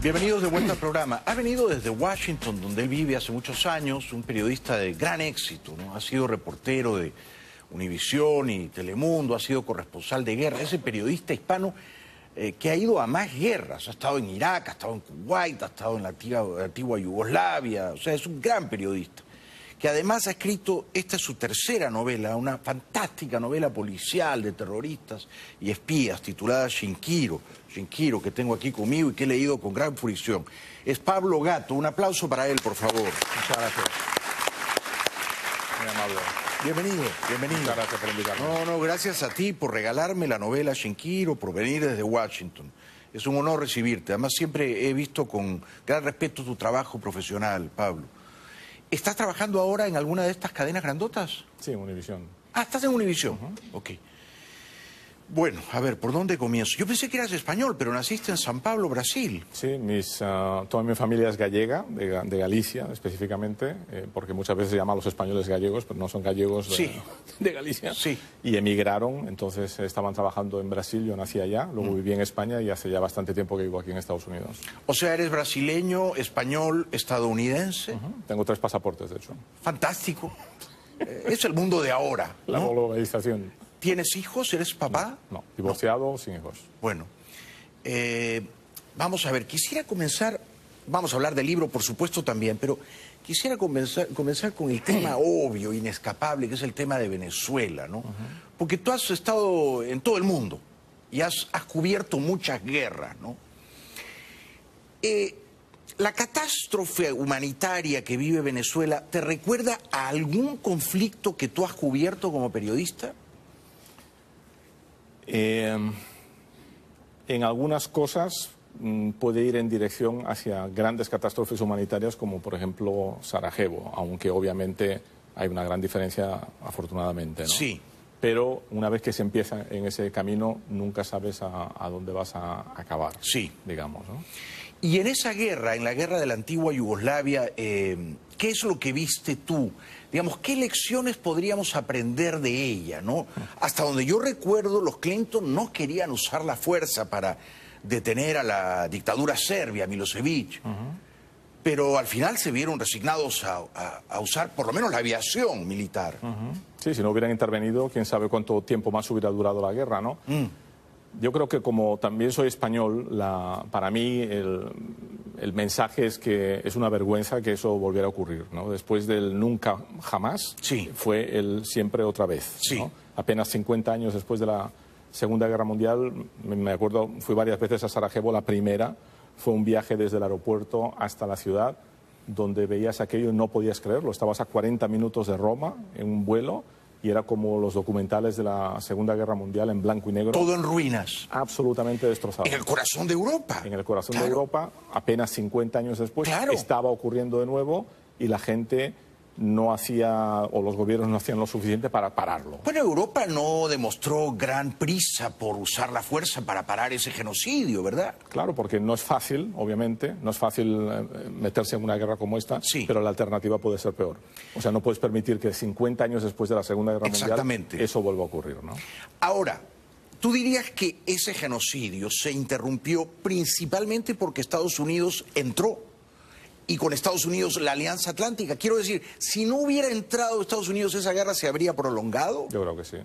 Bienvenidos de vuelta al programa. Ha venido desde Washington, donde él vive hace muchos años, un periodista de gran éxito, ¿no? Ha sido reportero de Univisión y Telemundo, ha sido corresponsal de guerra. Ese periodista hispano que ha ido a más guerras. Ha estado en Irak, ha estado en Kuwait, ha estado en la antigua Yugoslavia. O sea, es un gran periodista, que además ha escrito, esta es su tercera novela, una fantástica novela policial de terroristas y espías, titulada Shinkiru, que tengo aquí conmigo y que he leído con gran fruición. Es Pablo Gatto. Un aplauso para él, por favor. Muchas gracias. Muy amable. Bienvenido, bienvenido. Muchas gracias por invitarme. No, gracias a ti por regalarme la novela Shinkiru, por venir desde Washington. Es un honor recibirte. Además, siempre he visto con gran respeto tu trabajo profesional, Pablo. ¿Estás trabajando ahora en alguna de estas cadenas grandotas? Sí, en Univisión. Ah, estás en Univisión. Ok. Bueno, a ver, ¿por dónde comienzo? Yo pensé que eras español, pero naciste en San Pablo, Brasil. Sí, toda mi familia es gallega, de Galicia específicamente, porque muchas veces se llaman a los españoles gallegos, pero no son gallegos de Galicia. Sí. Y emigraron, entonces estaban trabajando en Brasil, yo nací allá, luego viví en España y hace ya bastante tiempo que vivo aquí en Estados Unidos. O sea, eres brasileño, español, estadounidense. Tengo 3 pasaportes, de hecho. Fantástico. Es el mundo de ahora, La ¿no? globalización. ¿Tienes hijos? ¿Eres papá? No, divorciado, sin hijos. Bueno, vamos a ver, quisiera comenzar, vamos a hablar del libro por supuesto también, pero quisiera comenzar con el tema obvio, inescapable, que es el tema de Venezuela, ¿no? Porque tú has estado en todo el mundo y has cubierto muchas guerras, ¿no? ¿La catástrofe humanitaria que vive Venezuela te recuerda a algún conflicto que tú has cubierto como periodista? En algunas cosas puede ir en dirección hacia grandes catástrofes humanitarias como por ejemplo Sarajevo, aunque obviamente hay una gran diferencia afortunadamente, ¿no? Sí. Pero una vez que se empieza en ese camino nunca sabes a dónde vas a acabar, Sí. digamos, ¿no? Y en esa guerra, en la guerra de la antigua Yugoslavia, ¿qué es lo que viste tú? Digamos, ¿qué lecciones podríamos aprender de ella, no? Hasta donde yo recuerdo, los Clinton no querían usar la fuerza para detener a la dictadura serbia, Milosevic. Pero al final se vieron resignados a usar por lo menos la aviación militar. Sí, si no hubieran intervenido, quién sabe cuánto tiempo más hubiera durado la guerra, ¿no? Yo creo que como también soy español, para mí el mensaje es que es una vergüenza que eso volviera a ocurrir, ¿no? Después del nunca jamás, Sí. fue el siempre otra vez, Sí. ¿no? Apenas 50 años después de la Segunda Guerra Mundial, me acuerdo, fui varias veces a Sarajevo. La primera fue un viaje desde el aeropuerto hasta la ciudad, donde veías aquello y no podías creerlo. Estabas a 40 minutos de Roma en un vuelo y era como los documentales de la Segunda Guerra Mundial en blanco y negro. Todo en ruinas. Absolutamente destrozado. En el corazón de Europa. En el corazón Claro. de Europa, apenas 50 años después, Claro. estaba ocurriendo de nuevo y la gente no hacía, o los gobiernos no hacían lo suficiente para pararlo. Bueno, Europa no demostró gran prisa por usar la fuerza para parar ese genocidio, ¿verdad? Claro, porque no es fácil, obviamente, no es fácil meterse en una guerra como esta, Sí. pero la alternativa puede ser peor. O sea, no puedes permitir que 50 años después de la Segunda Guerra Exactamente. Mundial eso vuelva a ocurrir, ¿no? Ahora, ¿tú dirías que ese genocidio se interrumpió principalmente porque Estados Unidos entró? Y con Estados Unidos la Alianza Atlántica. Quiero decir, si no hubiera entrado Estados Unidos, ¿esa guerra se habría prolongado? Yo creo que sí,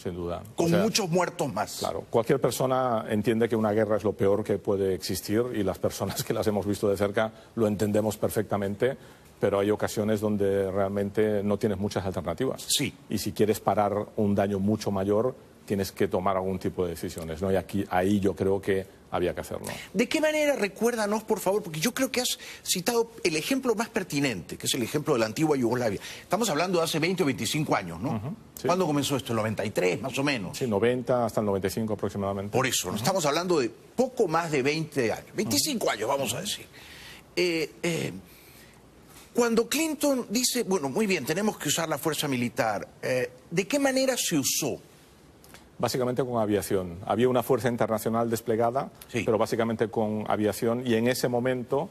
sin duda. Con O sea, muchos muertos más. Claro, cualquier persona entiende que una guerra es lo peor que puede existir y las personas que las hemos visto de cerca lo entendemos perfectamente, pero hay ocasiones donde realmente no tienes muchas alternativas. Sí. Y si quieres parar un daño mucho mayor, tienes que tomar algún tipo de decisiones, ¿no? Y ahí yo creo que había que hacerlo. ¿De qué manera, recuérdanos, por favor, porque yo creo que has citado el ejemplo más pertinente, que es el ejemplo de la antigua Yugoslavia? Estamos hablando de hace 20 o 25 años, ¿no? Sí. ¿Cuándo comenzó esto? ¿El 93, más o menos? Sí, 90 hasta el 95 aproximadamente. Por eso, ¿no? Estamos hablando de poco más de 20 años, 25 años, vamos a decir. Cuando Clinton dice, bueno, muy bien, tenemos que usar la fuerza militar, ¿de qué manera se usó? Básicamente con aviación. Había una fuerza internacional desplegada, Sí. pero básicamente con aviación. Y en ese momento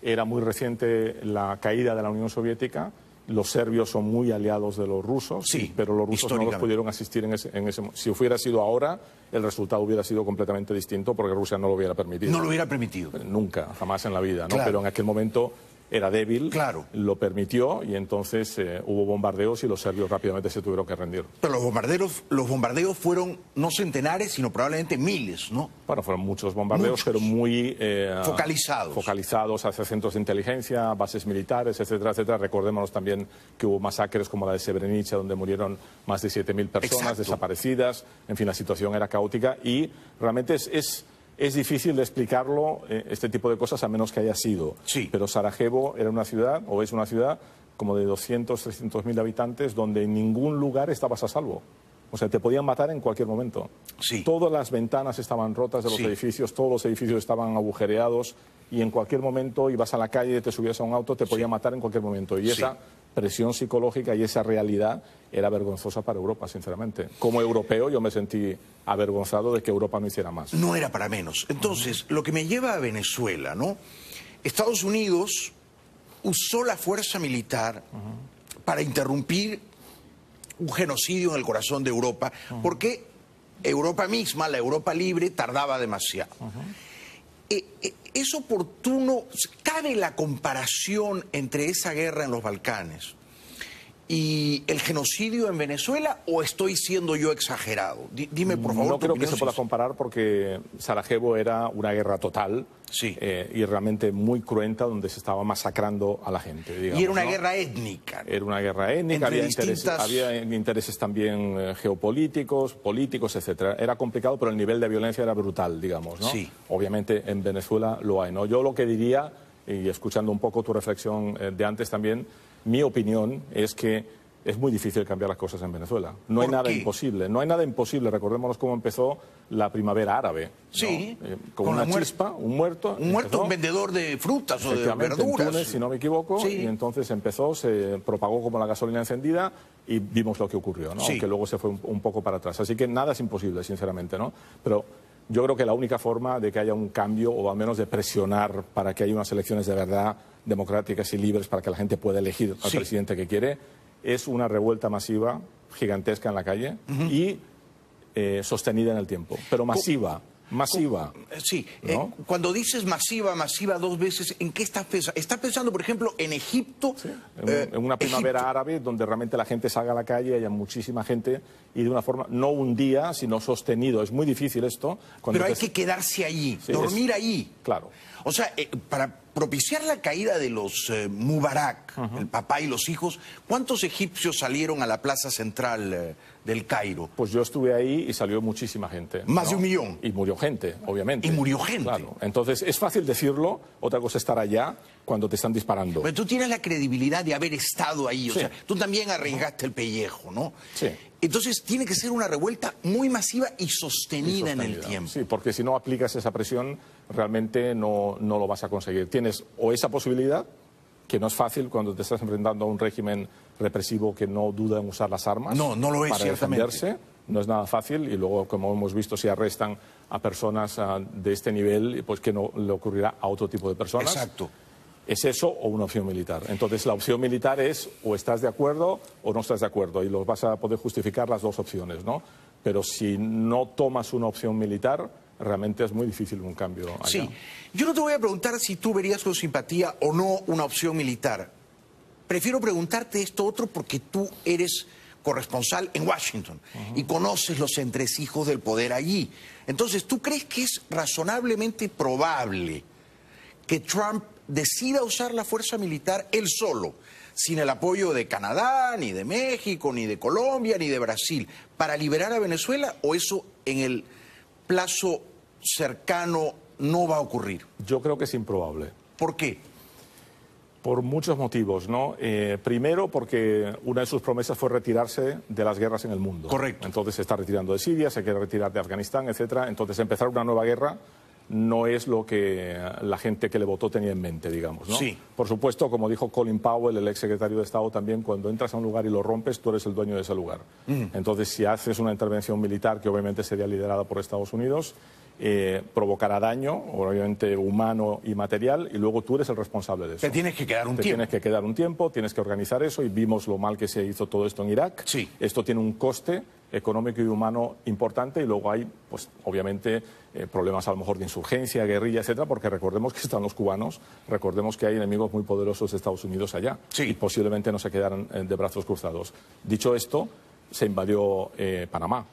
era muy reciente la caída de la Unión Soviética Los serbios son muy aliados de los rusos, sí, pero los rusos no los pudieron asistir en ese. Si hubiera sido ahora, el resultado hubiera sido completamente distinto porque Rusia no lo hubiera permitido. No lo hubiera permitido. Nunca, jamás en la vida, ¿no? Claro. Pero en aquel momento era débil, claro, lo permitió y entonces hubo bombardeos y los serbios rápidamente se tuvieron que rendir. Pero los bombardeos fueron no centenares, sino probablemente miles, ¿no? Bueno, fueron muchos bombardeos, pero muy focalizados hacia centros de inteligencia, bases militares, etcétera, etcétera. Recordémonos también que hubo masacres como la de Srebrenica, donde murieron más de 7.000 personas desaparecidas. En fin, la situación era caótica y realmente es difícil de explicarlo, este tipo de cosas, a menos que haya sido. Sí. Pero Sarajevo era una ciudad, o es una ciudad, como de 200, 300.000 habitantes, donde en ningún lugar estabas a salvo. O sea, te podían matar en cualquier momento. Sí. Todas las ventanas estaban rotas de los edificios, todos los edificios estaban agujereados y en cualquier momento ibas a la calle, te subías a un auto, te podían matar en cualquier momento. Y esa presión psicológica y esa realidad era vergonzosa para Europa, sinceramente. Como europeo yo me sentí avergonzado de que Europa no hiciera más. No era para menos. Entonces, lo que me lleva a Venezuela, ¿no? Estados Unidos usó la fuerza militar para interrumpir un genocidio en el corazón de Europa, porque Europa misma, la Europa libre, tardaba demasiado. ¿Es oportuno, cabe la comparación entre esa guerra en los Balcanes y el genocidio en Venezuela, o estoy siendo yo exagerado? Dime, por favor. No creo que se pueda comparar porque Sarajevo era una guerra total y realmente muy cruenta, donde se estaba masacrando a la gente. Digamos, y era una guerra étnica. Era una guerra étnica, había intereses también geopolíticos, políticos, etcétera. Era complicado, pero el nivel de violencia era brutal, digamos, ¿no? Sí. Obviamente en Venezuela lo hay, ¿no? Yo lo que diría, y escuchando un poco tu reflexión de antes también, mi opinión es que es muy difícil cambiar las cosas en Venezuela. No hay nada imposible. No hay nada imposible. Recordémonos cómo empezó la primavera árabe. Sí. ¿no? Con una chispa, un muerto. Un vendedor de frutas o de verduras. En Túnez, si no me equivoco. Sí. Y entonces empezó, se propagó como la gasolina encendida y vimos lo que ocurrió, ¿no? Que luego se fue un poco para atrás. Así que nada es imposible, sinceramente, ¿no? Pero yo creo que la única forma de que haya un cambio, o al menos de presionar para que haya unas elecciones de verdad democráticas y libres para que la gente pueda elegir al presidente que quiere, es una revuelta masiva, gigantesca en la calle y sostenida en el tiempo, pero masiva. Masiva. Sí. ¿No? Cuando dices masiva dos veces, ¿en qué estás pensando? ¿Estás pensando, por ejemplo, en Egipto? Sí. En una primavera árabe donde realmente la gente salga a la calle, haya muchísima gente y de una forma, no un día, sino sostenido. Es muy difícil esto. Pero hay que quedarse allí, dormir allí. Claro. O sea, para propiciar la caída de los Mubarak, el papá y los hijos, ¿cuántos egipcios salieron a la plaza central del Cairo? Pues yo estuve ahí y salió muchísima gente. Más de 1 millón. Y murió gente, obviamente. Y murió gente. Claro. Entonces, es fácil decirlo, otra cosa es estar allá cuando te están disparando. Pero tú tienes la credibilidad de haber estado ahí, o sea, tú también arriesgaste el pellejo, ¿no? Sí. Entonces tiene que ser una revuelta muy masiva y sostenida en el tiempo. Sí, porque si no aplicas esa presión, realmente no lo vas a conseguir. Tienes o esa posibilidad, que no es fácil cuando te estás enfrentando a un régimen represivo que no duda en usar las armas no lo es, para defenderse. No es nada fácil y luego, como hemos visto, si arrestan a personas de este nivel, pues que no le ocurrirá a otro tipo de personas. Exacto. ¿Es eso o una opción militar? Entonces, la opción militar es o estás de acuerdo o no estás de acuerdo y los vas a poder justificar las dos opciones, ¿no? Pero si no tomas una opción militar, realmente es muy difícil un cambio allá. Sí. Yo no te voy a preguntar si tú verías con simpatía o no una opción militar. Prefiero preguntarte esto otro porque tú eres corresponsal en Washington y conoces los entresijos del poder allí. Entonces, ¿tú crees que es razonablemente probable que Trump decida usar la fuerza militar él solo, sin el apoyo de Canadá, ni de México, ni de Colombia, ni de Brasil, para liberar a Venezuela, o eso en el plazo cercano no va a ocurrir? Yo creo que es improbable. ¿Por qué? Por muchos motivos, ¿no? Primero, porque una de sus promesas fue retirarse de las guerras en el mundo. Correcto. Entonces se está retirando de Siria, se quiere retirar de Afganistán, etcétera. Entonces empezar una nueva guerra no es lo que la gente que le votó tenía en mente, digamos, ¿no? Sí. Por supuesto, como dijo Colin Powell, el ex secretario de Estado también, cuando entras a un lugar y lo rompes, tú eres el dueño de ese lugar. Entonces, si haces una intervención militar, que obviamente sería liderada por Estados Unidos, provocará daño, obviamente humano y material, y luego tú eres el responsable de eso. Te tienes que quedar un tiempo. Tienes que quedar un tiempo, tienes que organizar eso, y vimos lo mal que se hizo todo esto en Irak. Sí. Esto tiene un coste económico y humano importante, y luego hay, pues, obviamente, problemas a lo mejor de insurgencia, guerrilla, etcétera, porque recordemos que están los cubanos, recordemos que hay enemigos muy poderosos de Estados Unidos allá, sí, y posiblemente no se quedaran de brazos cruzados. Dicho esto, se invadió Panamá,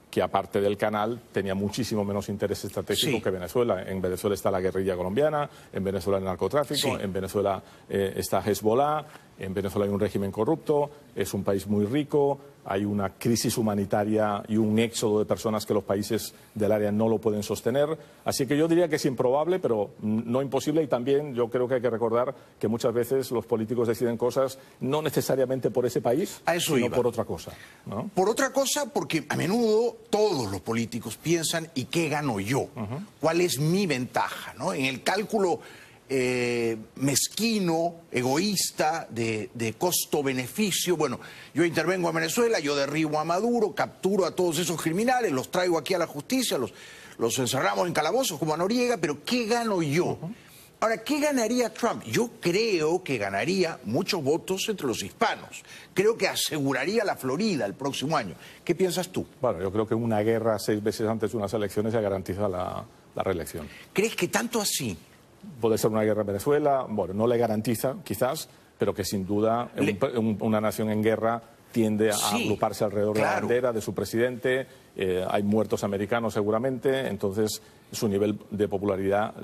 que aparte del canal tenía muchísimo menos interés estratégico, sí, que Venezuela. En Venezuela está la guerrilla colombiana, en Venezuela el narcotráfico, sí, en Venezuela está Hezbollah, en Venezuela hay un régimen corrupto, es un país muy rico, hay una crisis humanitaria y un éxodo de personas que los países del área no lo pueden sostener. Así que yo diría que es improbable, pero no imposible, y también yo creo que hay que recordar que muchas veces los políticos deciden cosas no necesariamente por ese país, sino por otra cosa, ¿no? Por otra cosa, porque a menudo todos los políticos piensan, ¿y qué gano yo? ¿Cuál es mi ventaja, ¿no? En el cálculo mezquino, egoísta, de costo-beneficio. Bueno, yo intervengo en Venezuela, yo derribo a Maduro, capturo a todos esos criminales, los traigo aquí a la justicia, los encerramos en calabozos como a Noriega, pero ¿qué gano yo? Ahora, ¿qué ganaría Trump? Yo creo que ganaría muchos votos entre los hispanos. Creo que aseguraría la Florida el próximo año. ¿Qué piensas tú? Bueno, yo creo que una guerra 6 veces antes de unas elecciones ya garantiza la reelección. ¿Crees que tanto así? Puede ser una guerra en Venezuela, bueno, no le garantiza, quizás, pero que sin duda una nación en guerra tiende a agruparse alrededor de la bandera, de su presidente, hay muertos americanos seguramente, entonces su nivel de popularidad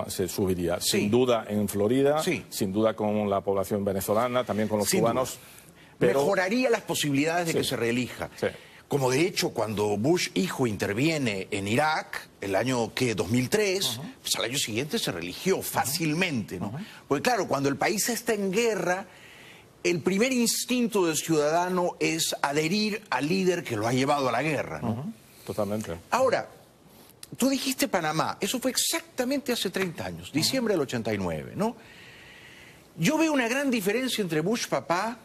se subiría. Sí. Sin duda en Florida, sin duda con la población venezolana, también con los cubanos. Pero mejoraría las posibilidades de que se reelija. Sí. Como de hecho cuando Bush hijo interviene en Irak, el año 2003, pues al año siguiente se reeligió fácilmente, ¿no? Porque claro, cuando el país está en guerra, el primer instinto del ciudadano es adherir al líder que lo ha llevado a la guerra, ¿no? Totalmente. Ahora, tú dijiste Panamá, eso fue exactamente hace 30 años, diciembre del 89, ¿no? Yo veo una gran diferencia entre Bush papá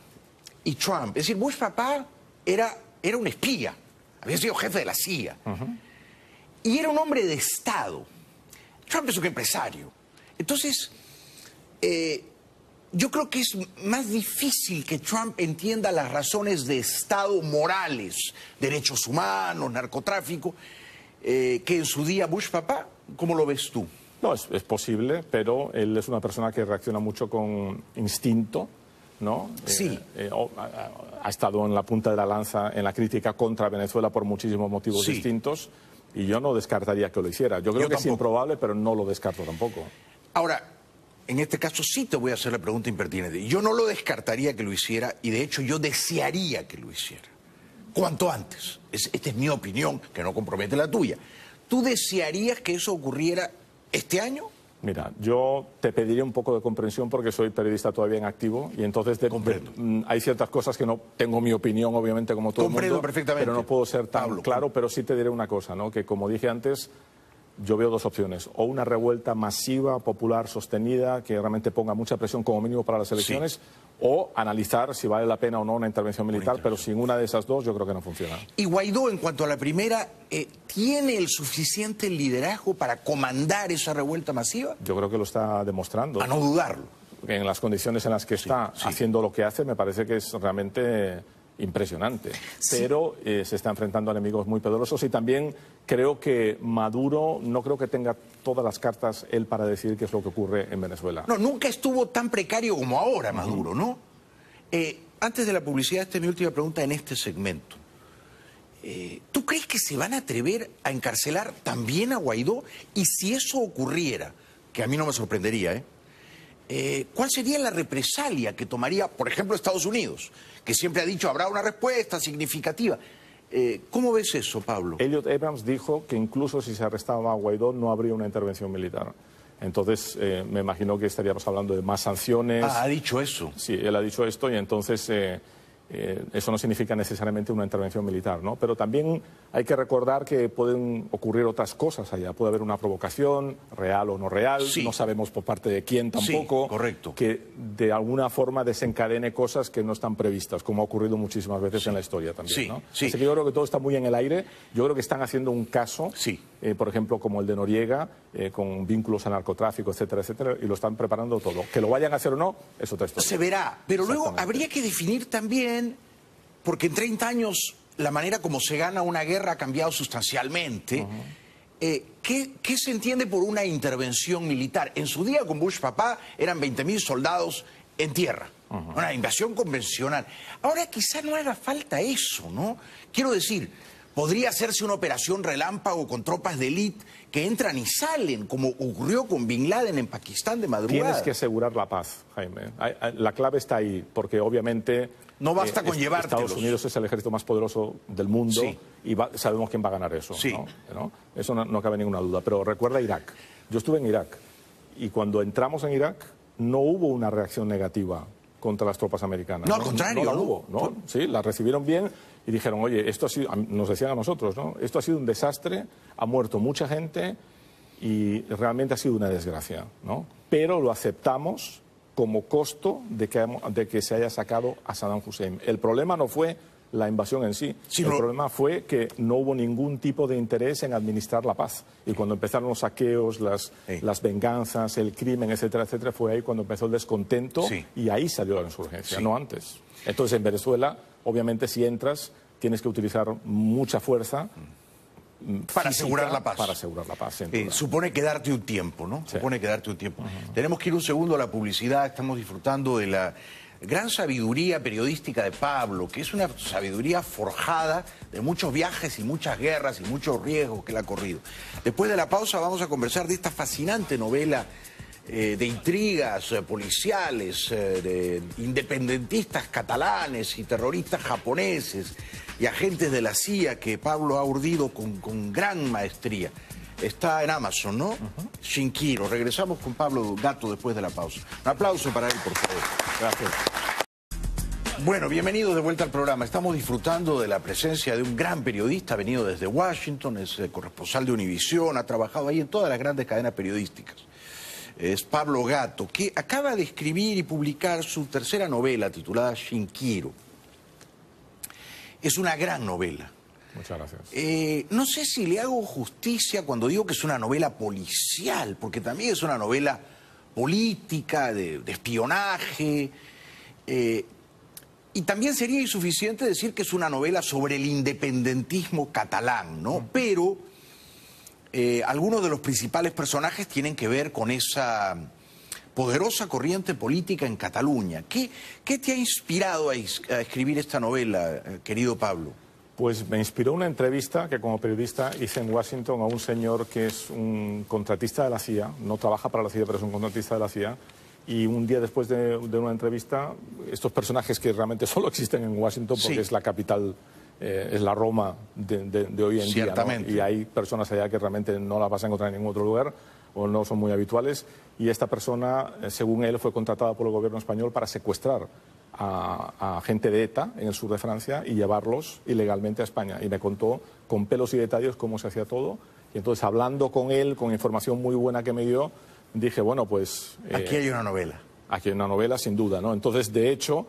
y Trump. Es decir, Bush papá era un espía, había sido jefe de la CIA, y era un hombre de Estado. Trump es un empresario. Entonces, yo creo que es más difícil que Trump entienda las razones de Estado morales, derechos humanos, narcotráfico, que en su día Bush papá. ¿Cómo lo ves tú? No, es posible, pero él es una persona que reacciona mucho con instinto, ¿no? Sí. Ha estado en la punta de la lanza en la crítica contra Venezuela por muchísimos motivos distintos, y yo no descartaría que lo hiciera. Yo creo que es improbable, pero no lo descarto tampoco. Ahora, en este caso sí te voy a hacer la pregunta impertinente. Yo no lo descartaría que lo hiciera, y de hecho yo desearía que lo hiciera. Cuanto antes. Esta es mi opinión, que no compromete la tuya. ¿Tú desearías que eso ocurriera este año? Mira, yo te pediría un poco de comprensión porque soy periodista todavía en activo, y entonces hay ciertas cosas que no tengo mi opinión, obviamente, como todo el mundo, perfectamente, pero no puedo ser tan claro, pero sí te diré una cosa, ¿no? Que como dije antes, yo veo dos opciones: o una revuelta masiva, popular, sostenida, que realmente ponga mucha presión como mínimo para las elecciones, o analizar si vale la pena o no una intervención militar, pero sin una de esas dos yo creo que no funciona. Y Guaidó, en cuanto a la primera, ¿tiene el suficiente liderazgo para comandar esa revuelta masiva? Yo creo que lo está demostrando. A no dudarlo. En las condiciones en las que está haciendo lo que hace, me parece que es realmente impresionante. Pero se está enfrentando a enemigos muy poderosos, y también creo que Maduro no creo que tenga todas las cartas él para decir qué es lo que ocurre en Venezuela. No, nunca estuvo tan precario como ahora Maduro, ¿no? Antes de la publicidad, esta es mi última pregunta en este segmento. ¿Tú crees que se van a atrever a encarcelar también a Guaidó? Y si eso ocurriera, que a mí no me sorprendería, ¿cuál sería la represalia que tomaría, por ejemplo, Estados Unidos, que siempre ha dicho habrá una respuesta significativa? ¿Cómo ves eso, Pablo? Elliot Abrams dijo que incluso si se arrestaba a Guaidó no habría una intervención militar. Entonces, me imagino que estaríamos hablando de más sanciones. Ah, ha dicho eso. Sí, él ha dicho esto, y entonces eso no significa necesariamente una intervención militar, ¿no? Pero también hay que recordar que pueden ocurrir otras cosas allá. Puede haber una provocación, real o no real, sí. no sabemos por parte de quién tampoco, sí, correcto. que de alguna forma desencadene cosas que no están previstas, como ha ocurrido muchísimas veces en la historia también, sí, ¿no? sí. Así que yo creo que todo está muy en el aire. Yo creo que están haciendo un caso, sí. Por ejemplo, como el de Noriega, con vínculos al narcotráfico, etcétera, etcétera, y lo están preparando todo. Que lo vayan a hacer o no, es otra historia. Se verá, pero luego habría que definir también, porque en 30 años la manera como se gana una guerra ha cambiado sustancialmente. ¿Qué se entiende por una intervención militar? En su día con Bush papá eran 20.000 soldados en tierra, una invasión convencional. Ahora quizá no haga falta eso, ¿no? Quiero decir, podría hacerse una operación relámpago con tropas de élite que entran y salen, como ocurrió con Bin Laden en Pakistán de madrugada. Tienes que asegurar la paz, Jaime. La clave está ahí, porque obviamente no basta con llevártelos. Estados Unidos es el ejército más poderoso del mundo, sí. Y sabemos quién va a ganar eso. Sí. ¿no? Eso no cabe ninguna duda. Pero recuerda Irak. Yo estuve en Irak y cuando entramos en Irak no hubo una reacción negativa contra las tropas americanas. No, al contrario. No la hubo, ¿no? Sí, la recibieron bien y dijeron, oye, esto ha sido, nos decían a nosotros, ¿no? Esto ha sido un desastre, ha muerto mucha gente y realmente ha sido una desgracia, ¿no? Pero lo aceptamos como costo de que se haya sacado a Saddam Hussein. El problema no fue la invasión en sí. El problema fue que no hubo ningún tipo de interés en administrar la paz. Y cuando empezaron los saqueos, las venganzas, el crimen, etcétera, etcétera, fue ahí cuando empezó el descontento y ahí salió la insurgencia, no antes. Entonces, en Venezuela, obviamente, si entras, tienes que utilizar mucha fuerza para asegurar la paz. Para asegurar la paz. Supone que darte un tiempo, ¿no? Sí. Supone que darte un tiempo. Tenemos que ir un segundo a la publicidad. Estamos disfrutando de la gran sabiduría periodística de Pablo, que es una sabiduría forjada de muchos viajes y muchas guerras y muchos riesgos que él ha corrido. Después de la pausa vamos a conversar de esta fascinante novela de intrigas policiales, de independentistas catalanes y terroristas japoneses y agentes de la CIA que Pablo ha urdido con gran maestría. Está en Amazon, ¿no? Shinjiro. Regresamos con Pablo Gatto después de la pausa. Un aplauso para él, por favor. Gracias. Bueno, bienvenidos de vuelta al programa. Estamos disfrutando de la presencia de un gran periodista, venido desde Washington, es corresponsal de Univisión, ha trabajado ahí en todas las grandes cadenas periodísticas. Es Pablo Gatto, que acaba de escribir y publicar su tercera novela titulada Shinjiro. Es una gran novela. Muchas gracias. No sé si le hago justicia cuando digo que es una novela policial, porque también es una novela política, de espionaje, y también sería insuficiente decir que es una novela sobre el independentismo catalán, ¿no? Pero algunos de los principales personajes tienen que ver con esa poderosa corriente política en Cataluña. ¿Qué te ha inspirado a escribir esta novela, querido Pablo? Pues me inspiró una entrevista que como periodista hice en Washington a un señor que es un contratista de la CIA, no trabaja para la CIA, pero es un contratista de la CIA, y un día después de una entrevista, estos personajes que realmente solo existen en Washington porque es la capital, es la Roma de hoy en día, ¿no? Y hay personas allá que realmente no las vas a encontrar en ningún otro lugar o no son muy habituales, y esta persona, según él, fue contratada por el gobierno español para secuestrar a gente de ETA en el sur de Francia y llevarlos ilegalmente a España. Y me contó con pelos y detalles cómo se hacía todo. Y entonces, hablando con él, con información muy buena que me dio, dije, bueno, pues... aquí hay una novela. Aquí hay una novela, sin duda, ¿no? Entonces, de hecho,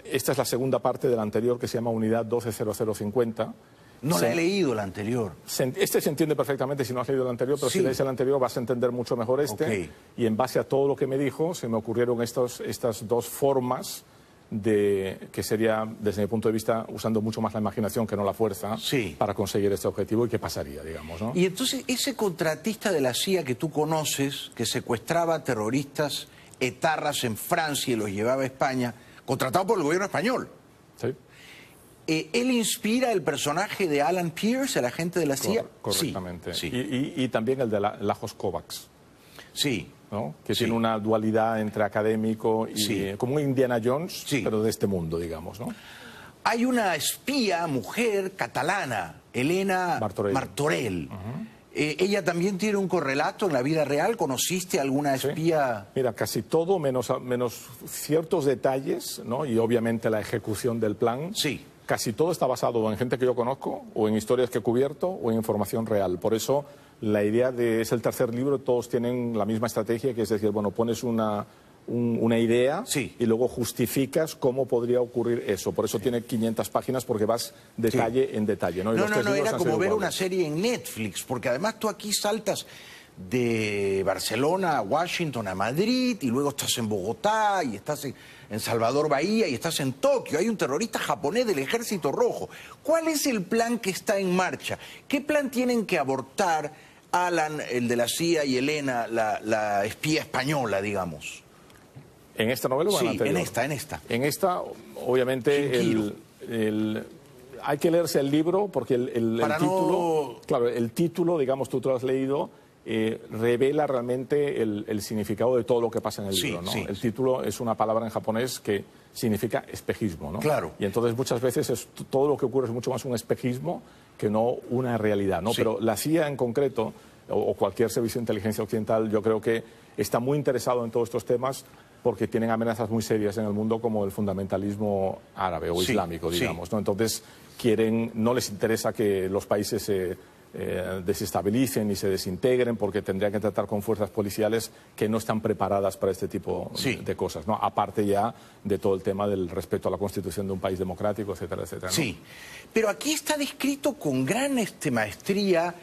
esta es la segunda parte de la anterior, que se llama Unidad 120050. No la he leído la anterior. Este se entiende perfectamente si no has leído el anterior, pero si lees el anterior vas a entender mucho mejor este. Okay. Y en base a todo lo que me dijo, se me ocurrieron estas dos formas que sería, desde mi punto de vista, usando mucho más la imaginación que no la fuerza, para conseguir este objetivo y qué pasaría, digamos, ¿no? Y entonces, ese contratista de la CIA que tú conoces, que secuestraba terroristas etarras en Francia y los llevaba a España, contratado por el gobierno español. Sí. ¿Él inspira el personaje de Alan Pierce, el agente de la CIA? Correctamente. Sí. Y también el de Lajos Kovacs. Sí. ¿No? Que tiene una dualidad entre académico y como un Indiana Jones, pero de este mundo, digamos, ¿no? Hay una espía, mujer catalana, Elena Martorell, ¿Ella también tiene un correlato en la vida real? ¿Conociste alguna espía? Sí. Mira, casi todo, menos ciertos detalles, ¿no? Y obviamente la ejecución del plan. Sí. Casi todo está basado en gente que yo conozco, o en historias que he cubierto, o en información real. Por eso la idea es el tercer libro, todos tienen la misma estrategia, que es decir, bueno, pones una idea sí. y luego justificas cómo podría ocurrir eso. Por eso tiene 500 páginas, porque vas detalle en detalle, ¿no? No, era como ver una serie en Netflix, porque además tú aquí saltas de Barcelona a Washington a Madrid, y luego estás en Bogotá, y estás en Salvador Bahía, y estás en Tokio. Hay un terrorista japonés del Ejército Rojo. ¿Cuál es el plan que está en marcha? ¿Qué plan tienen que abortar Alan, el de la CIA, y Elena, la espía española, digamos? ¿En esta novela o en la anterior? En esta. En esta, obviamente, hay que leerse el libro porque el título, claro, el título, digamos, tú te lo has leído, revela realmente el significado de todo lo que pasa en el libro, ¿no? El título es una palabra en japonés que significa espejismo, ¿no? Claro. Y entonces muchas veces todo lo que ocurre es mucho más un espejismo que no una realidad, ¿no? Pero la CIA en concreto, o cualquier servicio de inteligencia occidental, yo creo que está muy interesado en todos estos temas, porque tienen amenazas muy serias en el mundo, como el fundamentalismo árabe o islámico, digamos, ¿no? Entonces no les interesa que los países se desestabilicen y se desintegren, porque tendrían que tratar con fuerzas policiales que no están preparadas para este tipo de cosas, ¿no? Aparte ya de todo el tema del respeto a la Constitución de un país democrático, etcétera, etcétera, ¿no? Sí, pero aquí está descrito con gran maestría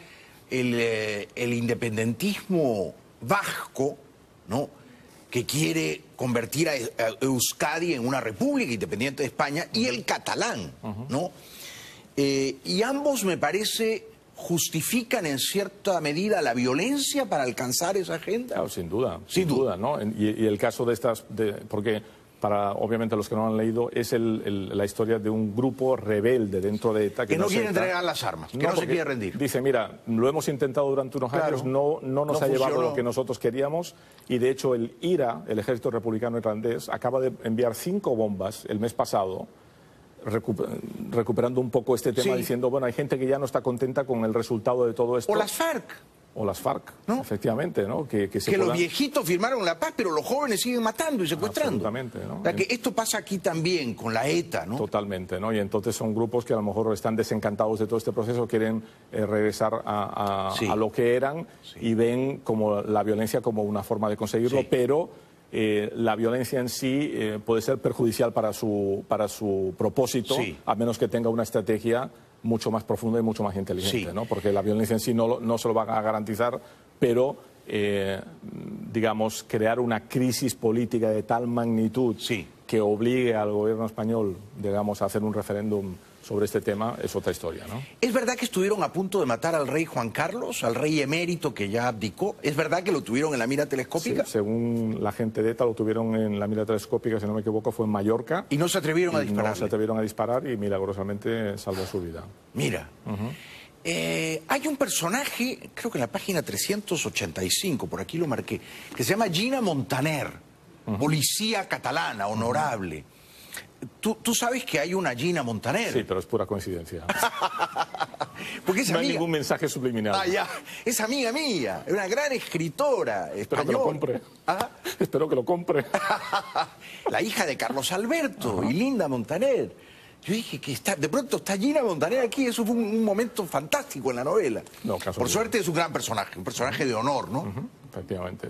el independentismo vasco, ¿no?, que quiere convertir a Euskadi en una república independiente de España, y el catalán, ¿no? Y ambos, me parece, justifican en cierta medida la violencia para alcanzar esa agenda. Claro, sin duda, ¿no? Y el caso de estas, porque para, obviamente, los que no han leído, es la historia de un grupo rebelde dentro de ETA. Que no quiere entregar las armas, que no se quiere rendir. Dice, mira, lo hemos intentado durante unos años, no nos ha llevado lo que nosotros queríamos, y de hecho el IRA, el Ejército Republicano Irlandés, acaba de enviar 5 bombas el mes pasado, recuperando un poco este tema, diciendo, bueno, hay gente que ya no está contenta con el resultado de todo esto. O las FARC. O las FARC, ¿no? Efectivamente, ¿no? Que los viejitos firmaron la paz, pero los jóvenes siguen matando y secuestrando. Absolutamente, ¿no? O sea, que esto pasa aquí también, con la ETA, ¿no? Totalmente, ¿no? Y entonces son grupos que a lo mejor están desencantados de todo este proceso, quieren regresar a lo que eran, y ven como la violencia como una forma de conseguirlo, pero la violencia en sí puede ser perjudicial para su propósito, a menos que tenga una estrategia mucho más profunda y mucho más inteligente, ¿no? Porque la violencia en sí no se lo va a garantizar, pero, digamos, crear una crisis política de tal magnitud que obligue al gobierno español, digamos, a hacer un referéndum sobre este tema es otra historia, ¿no? ¿Es verdad que estuvieron a punto de matar al rey Juan Carlos, al rey emérito que ya abdicó? ¿Es verdad que lo tuvieron en la mira telescópica? Sí, según la gente de ETA lo tuvieron en la mira telescópica, si no me equivoco, fue en Mallorca. ¿Y no se atrevieron a disparar? No se atrevieron a disparar, y milagrosamente salvó su vida. Mira, hay un personaje, creo que en la página 385, por aquí lo marqué, que se llama Gina Montaner, policía catalana, honorable. ¿Tú sabes que hay una Gina Montaner? Sí, pero es pura coincidencia. Porque es no amiga... hay ningún mensaje subliminal. Ah, ya. Es amiga mía, es una gran escritora española. Espero que lo compre. ¿Ah? Espero que lo compre. La hija de Carlos Alberto y Linda Montaner. Yo dije que de pronto está Gina Montaner aquí, eso fue un momento fantástico en la novela. No, por suerte es un gran personaje, un personaje de honor, ¿no? Efectivamente.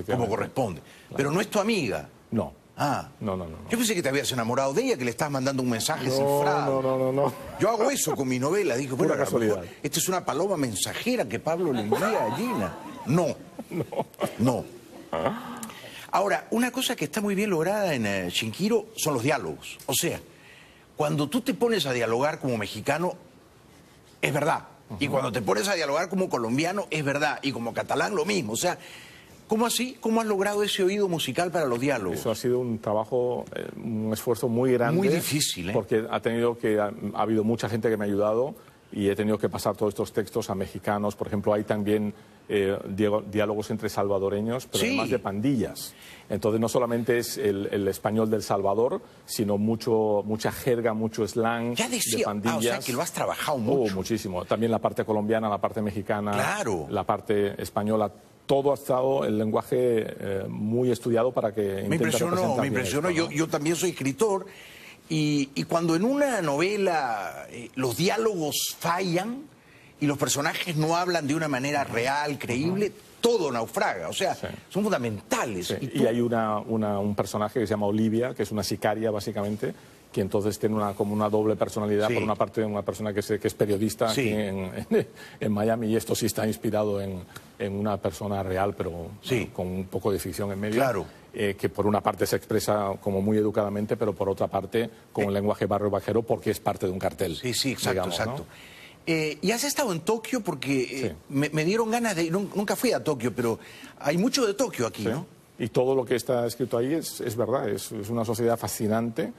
Como corresponde. Claro. Pero no es tu amiga. No. Ah. No. Yo pensé que te habías enamorado de ella, que le estabas mandando un mensaje cifrado. No. Yo hago eso con mi novela. Digo, bueno, casualidad. Esta es una paloma mensajera que Pablo le envía a Gina. No. Ahora, una cosa que está muy bien lograda en Shinjiro son los diálogos. O sea, cuando tú te pones a dialogar como mexicano, es verdad. Y cuando te pones a dialogar como colombiano, es verdad. Y como catalán, lo mismo. O sea, ¿cómo así? ¿Cómo has logrado ese oído musical para los diálogos? Eso ha sido un trabajo, un esfuerzo muy grande. Muy difícil, ¿eh? Porque ha habido mucha gente que me ha ayudado, y he tenido que pasar todos estos textos a mexicanos. Por ejemplo, hay también diálogos entre salvadoreños, pero Sí. además de pandillas. Entonces no solamente es el español del Salvador, sino mucha jerga, mucho slang Ya de decía, pandillas. o sea que lo has trabajado mucho. Muchísimo. También la parte colombiana, la parte mexicana, Claro. la parte española. Todo ha estado el lenguaje muy estudiado para que Me impresionó, me bien impresionó. esto, ¿no? Yo también soy escritor y cuando en una novela los diálogos fallan y los personajes no hablan de una manera real, creíble, todo naufraga. O sea, Sí. son fundamentales. Sí, tú- y hay un personaje que se llama Olivia, que es una sicaria básicamente, que entonces tiene como una doble personalidad. Sí. Por una parte, una persona que es periodista Sí. aquí en Miami, y esto sí está inspirado en una persona real, pero Sí. con un poco de ficción en medio. Claro. Que por una parte se expresa como muy educadamente, pero por otra parte con un lenguaje barrio bajero, porque es parte de un cartel. Sí, sí, exacto, digamos, ¿no? exacto. Y has estado en Tokio porque Sí. me dieron ganas de... Nunca fui a Tokio, pero hay mucho de Tokio aquí, Sí. ¿no? Y todo lo que está escrito ahí es verdad, es una sociedad fascinante,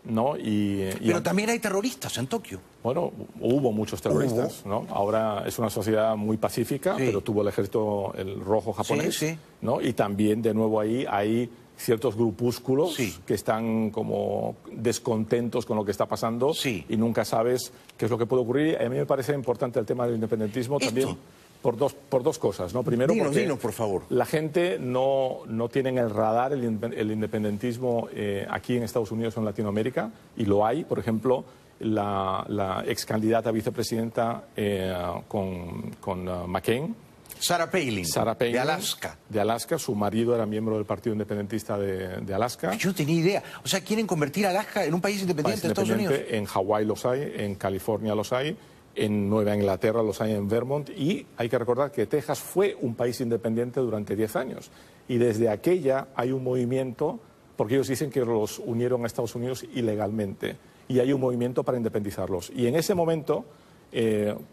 ¿no? Pero también hay terroristas en Tokio. Bueno, hubo muchos terroristas, ¿no? Ahora es una sociedad muy pacífica, Sí. pero tuvo el ejército el rojo japonés, Sí, sí. ¿no? Y también de nuevo ahí hay ciertos grupúsculos Sí. que están como descontentos con lo que está pasando, Sí. y nunca sabes qué es lo que puede ocurrir. A mí me parece importante el tema del independentismo Esto. también por dos cosas, ¿no? Primero, porque Dinos, por favor. la gente no tiene en el radar el independentismo aquí en Estados Unidos o en Latinoamérica, y lo hay. Por ejemplo, la ex candidata a vicepresidenta con McCain, Sarah Palin, Sarah Palin, de Alaska. de Alaska. Su marido era miembro del Partido Independentista de Alaska. Yo no tenía idea. O sea, quieren convertir a Alaska en un país independiente de Estados Unidos. En Hawái los hay, en California los hay, en Nueva Inglaterra los hay, en Vermont, y hay que recordar que Texas fue un país independiente durante 10 años. Y desde aquella hay un movimiento, porque ellos dicen que los unieron a Estados Unidos ilegalmente, y hay un movimiento para independizarlos. Y en ese momento,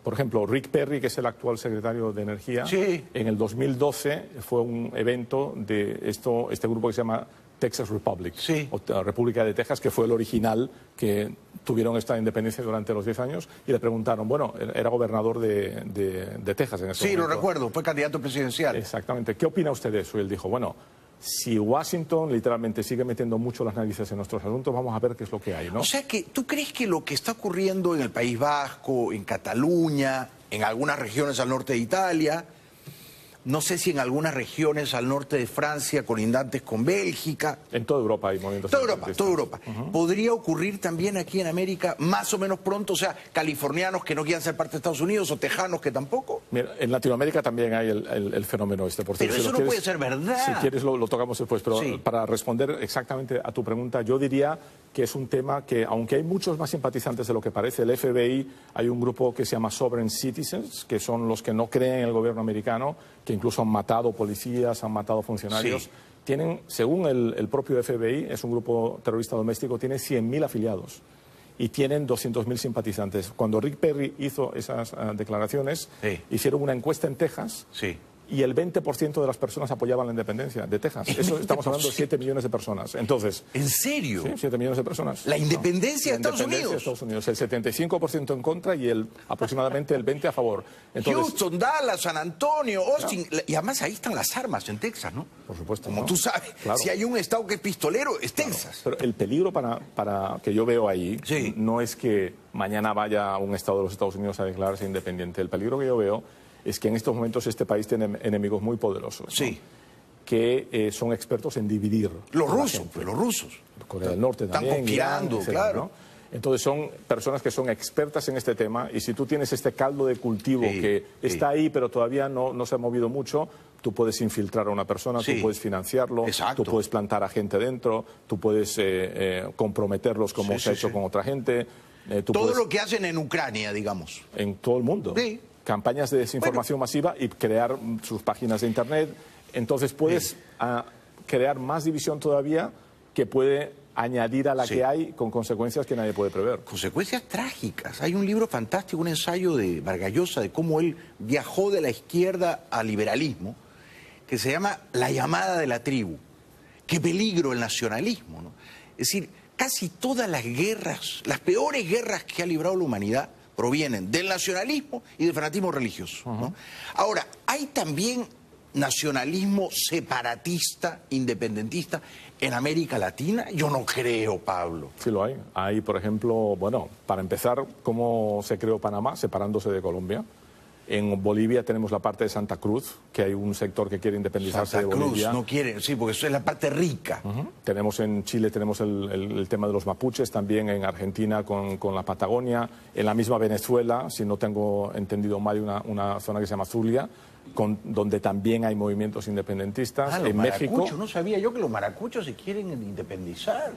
por ejemplo, Rick Perry, que es el actual secretario de Energía, Sí. en el 2012 fue un evento de este grupo que se llama Texas Republic, Sí. o República de Texas, que fue el original que tuvieron esta independencia durante los 10 años, y le preguntaron, bueno, era gobernador de Texas en ese Sí, lo momento. recuerdo, fue candidato presidencial. Exactamente. ¿Qué opina usted de eso? Y él dijo, bueno, si Washington literalmente sigue metiendo mucho las narices en nuestros asuntos, vamos a ver qué es lo que hay, ¿no? O sea que, ¿tú crees que lo que está ocurriendo en el País Vasco, en Cataluña, en algunas regiones al norte de Italia, no sé si en algunas regiones al norte de Francia, colindantes con Bélgica, En toda Europa hay movimientos toda Europa, independentistas. toda Europa, podría ocurrir también aquí en América más o menos pronto? O sea, californianos que no quieran ser parte de Estados Unidos o tejanos que tampoco. Mira, en Latinoamérica también hay el fenómeno este. Por Pero cierto, eso si lo no quieres- puede ser verdad. Si quieres lo tocamos después, pero Sí. para responder exactamente a tu pregunta, yo diría que es un tema que, aunque hay muchos más simpatizantes de lo que parece, el FBI, hay un grupo que se llama Sovereign Citizens, que son los que no creen en el gobierno americano, que incluso han matado policías, han matado funcionarios. Sí. Tienen, según el propio FBI, es un grupo terrorista doméstico, tiene 100.000 afiliados y tienen 200.000 simpatizantes. Cuando Rick Perry hizo esas declaraciones, Sí. hicieron una encuesta en Texas, Sí. y el 20% de las personas apoyaban la independencia de Texas. Eso estamos hablando de 7 millones de personas. Entonces, ¿En serio? sí, 7 millones de personas. La independencia de La Estados independencia de Unidos. Estados Unidos. El 75% en contra y aproximadamente el 20% a favor. Entonces, Houston, Dallas, San Antonio, Austin. Y además ahí están las armas en Texas, ¿no? por supuesto. Como ¿no? tú sabes, Claro. si hay un estado que es pistolero, es Texas. Pero el peligro para que yo veo ahí Sí. no es que mañana vaya un estado de los Estados Unidos a declararse independiente. El peligro que yo veo es que en estos momentos este país tiene enemigos muy poderosos, ¿no? Sí. Que son expertos en dividir. Los a la rusos, gente. pues los rusos. Corea del Norte Están también, conspirando, Irán, etcétera, claro. ¿no? Entonces son personas que son expertas en este tema, y si tú tienes este caldo de cultivo Sí, que sí. está ahí pero todavía no se ha movido mucho, tú puedes infiltrar a una persona, Sí. tú puedes financiarlo, Exacto. tú puedes plantar a gente dentro, tú puedes comprometerlos como Sí, se ha sí, hecho sí. con otra gente. Tú Todo puedes, lo que hacen en Ucrania, digamos. en todo el mundo. Sí. Campañas de desinformación masiva y crear sus páginas de Internet. Entonces puedes crear más división todavía, que puede añadir a la Sí. que hay, con consecuencias que nadie puede prever. Consecuencias trágicas. Hay un libro fantástico, un ensayo de Vargas Llosa de cómo él viajó de la izquierda al liberalismo, que se llama La llamada de la tribu. Qué peligro el nacionalismo, ¿no? Es decir, casi todas las guerras, las peores guerras que ha librado la humanidad, provienen del nacionalismo y del fanatismo religioso, ¿no? Ahora, hay también nacionalismo separatista, independentista en América Latina. Yo no creo, Pablo. Sí lo hay. Hay, por ejemplo, bueno, para empezar, cómo se creó Panamá, separándose de Colombia. En Bolivia tenemos la parte de Santa Cruz, que hay un sector que quiere independizarse Santa de Bolivia. Cruz no quiere, sí, porque eso es la parte rica. Tenemos en Chile, tenemos el tema de los mapuches, también en Argentina con la Patagonia, en la misma Venezuela, si no tengo entendido mal, una zona que se llama Zulia, donde también hay movimientos independentistas. Los en México, maracuchos, no sabía yo que los maracuchos se quieren independizar.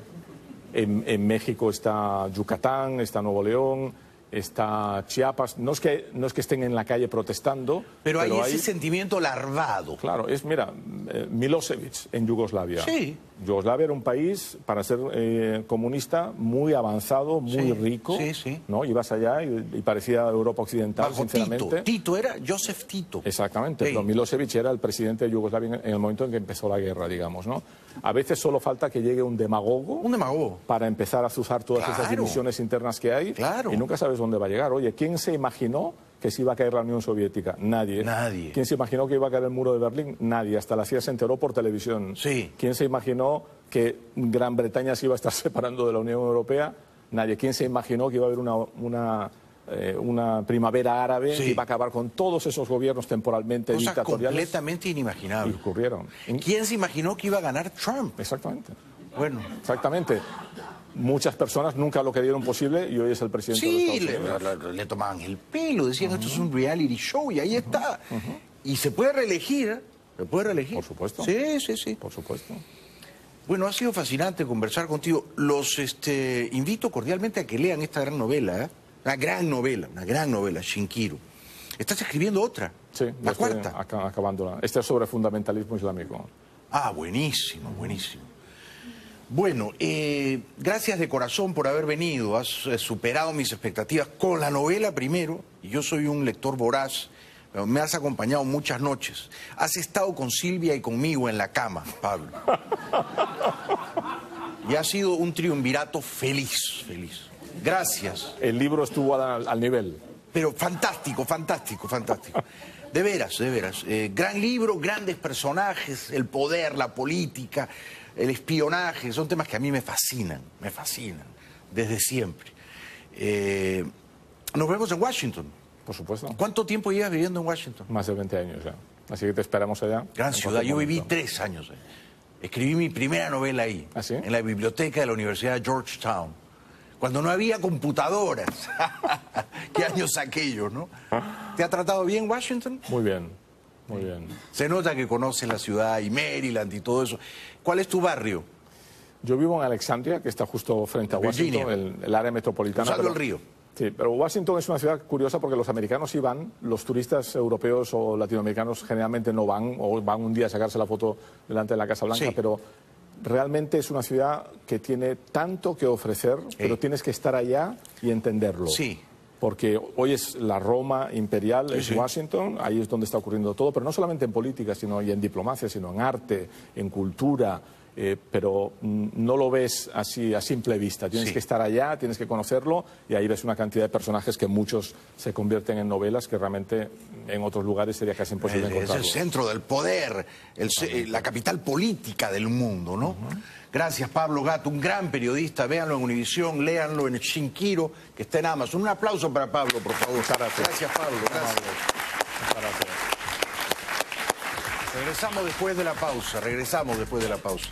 en México está Yucatán, está Nuevo León, está Chiapas. No es que estén en la calle protestando, pero hay ese sentimiento larvado. Claro, mira, Milosevic en Yugoslavia. Sí. Yugoslavia era un país, para ser comunista, muy avanzado, muy rico. Sí, sí. ¿No? Ibas allá y parecía Europa occidental, Bajo sinceramente. Tito era Joseph Tito. Exactamente, Sí. pero Milosevic era el presidente de Yugoslavia en el momento en que empezó la guerra, digamos, ¿no? A veces solo falta que llegue un demagogo. Un demagogo. Para empezar a azuzar todas esas divisiones internas que hay. Claro. Y nunca sabes dónde va a llegar. Oye, ¿quién se imaginó que se iba a caer la Unión Soviética? Nadie. Nadie. ¿Quién se imaginó que iba a caer el muro de Berlín? Nadie. Hasta la CIA se enteró por televisión. Sí. ¿Quién se imaginó que Gran Bretaña se iba a estar separando de la Unión Europea? Nadie. ¿Quién se imaginó que iba a haber una primavera árabe que iba a acabar con todos esos gobiernos temporalmente Cosas dictatoriales? completamente inimaginables. Y ocurrieron. ¿Quién se imaginó que iba a ganar Trump? Exactamente. Bueno. Exactamente. Muchas personas nunca lo creyeron posible y hoy es el presidente de Estados Unidos. Le tomaban el pelo, decían esto es un reality show y ahí está. Y se puede reelegir, se puede reelegir. Por supuesto. Sí, sí, sí. Por supuesto. Bueno, ha sido fascinante conversar contigo. Los invito cordialmente a que lean esta gran novela, ¿eh? Una gran novela, Shinkiru. Estás escribiendo otra, Sí, la cuarta. Acabándola. Este es sobre fundamentalismo islámico. Ah, buenísimo, buenísimo. Bueno, gracias de corazón por haber venido. Has superado mis expectativas con la novela primero, y yo soy un lector voraz. Pero me has acompañado muchas noches. Has estado con Silvia y conmigo en la cama, Pablo. Y ha sido un triunvirato feliz, feliz. Gracias. El libro estuvo al nivel. Pero fantástico, fantástico, fantástico. De veras, de veras. Gran libro, grandes personajes, el poder, la política, el espionaje, son temas que a mí me fascinan, desde siempre. Nos vemos en Washington. Por supuesto. ¿Cuánto tiempo llevas viviendo en Washington? Más de 20 años ya. Así que te esperamos allá. Gran ciudad. Yo viví 3 años ahí. Escribí mi primera novela ahí, ¿Ah, sí? en la biblioteca de la Universidad de Georgetown, cuando no había computadoras. Qué años aquellos, ¿no? ¿Te ha tratado bien Washington? Muy bien, muy bien. Se nota que conoces la ciudad y Maryland y todo eso. ¿Cuál es tu barrio? Yo vivo en Alexandria, que está justo frente a Virginia. Washington, el área metropolitana. Cruzando el río. Sí, pero Washington es una ciudad curiosa porque los americanos sí van, los turistas europeos o latinoamericanos generalmente no van, o van un día a sacarse la foto delante de la Casa Blanca, Sí. pero realmente es una ciudad que tiene tanto que ofrecer, pero tienes que estar allá y entenderlo. Sí. Porque hoy es la Roma imperial, es sí. Washington, ahí es donde está ocurriendo todo, pero no solamente en política y en diplomacia, sino en arte, en cultura, pero no lo ves así a simple vista. Tienes Sí. que estar allá, tienes que conocerlo, y ahí ves una cantidad de personajes que muchos se convierten en novelas que realmente en otros lugares sería casi imposible Es el encontrarlos. centro del poder, la capital política del mundo, ¿no? Gracias, Pablo Gatto, un gran periodista. Véanlo en Univisión, léanlo en Shinkiru, que está en Amazon. Un aplauso para Pablo, por favor. Muchas gracias. Gracias, Pablo. Gracias. Muchas gracias. Regresamos después de la pausa.